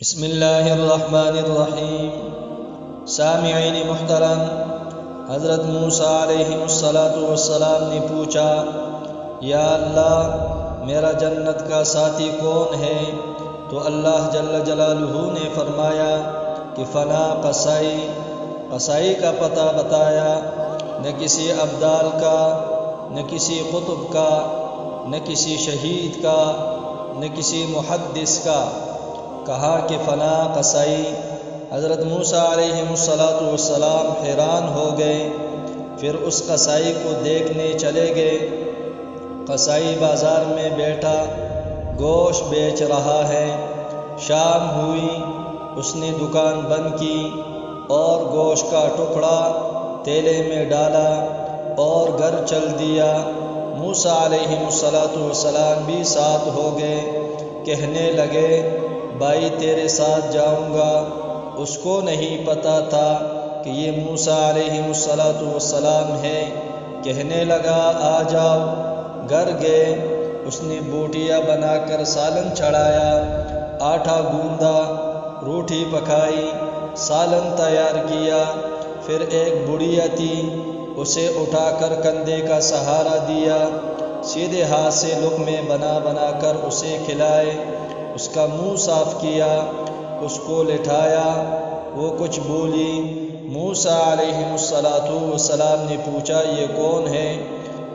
بسم اللہ الرحمن الرحیم۔ سامعین محترم، حضرت موسیٰ علیہ السلام نے پوچھا، یا اللہ میرا جنت کا ساتھی کون ہے؟ تو اللہ جل جلالہ نے فرمایا کہ فلاں قصائی کا پتہ بتایا، نہ کسی ابدال کا، نہ کسی قطب کا، نہ کسی شہید کا، نہ کسی محدث کا۔ کہا کہ فلاں قصائی۔ حضرت موسیٰ علیہ السلام حیران ہو گئے، پھر اس قصائی کو دیکھنے چلے گئے۔ قصائی بازار میں بیٹھا گوشت بیچ رہا ہے۔ شام ہوئی، اس نے دکان بند کی اور گوشت کا ٹکڑا تیلے میں ڈالا اور گھر چل دیا۔ موسیٰ علیہ السلام بھی ساتھ ہو گئے۔ کہنے لگے، بھائی تیرے ساتھ جاؤں گا۔ اس کو نہیں پتہ تھا کہ یہ موسیٰ علیہ السلام ہے۔ کہنے لگا، آ جاؤ۔ گھر گئے، اس نے بوٹیاں بنا کر سالن چڑھایا، آٹا گوندا، روٹی پکائی، سالن تیار کیا۔ پھر ایک بڑھیا تھی، اسے اٹھا کر کندھے کا سہارا دیا، سیدھے ہاتھ سے لقمے بنا بنا کر اسے کھلائے، اس کا منہ صاف کیا، اس کو لٹھایا۔ وہ کچھ بولی۔ موسیٰ علیہ السلام نے پوچھا، یہ کون ہے؟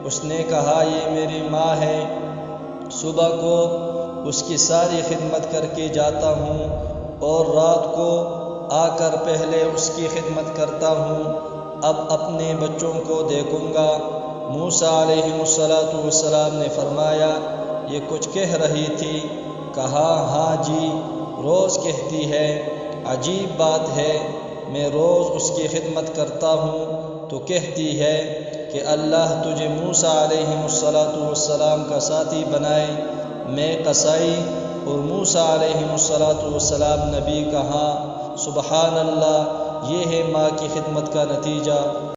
اس نے کہا، یہ میری ماں ہے۔ صبح کو اس کی ساری خدمت کر کے جاتا ہوں اور رات کو آ کر پہلے اس کی خدمت کرتا ہوں۔ اب اپنے بچوں کو دیکھوں گا۔ موسیٰ علیہ السلام نے فرمایا، یہ کچھ کہہ رہی تھی؟ کہا، ہاں جی، روز کہتی ہے۔ عجیب بات ہے، میں روز اس کی خدمت کرتا ہوں تو کہتی ہے کہ اللہ تجھے موسیٰ علیہ السلام کا ساتھی بنائے۔ میں قصائی اور موسیٰ علیہ السلام نبی کہاں؟ سبحان اللہ، یہ ہے ماں کی خدمت کا نتیجہ۔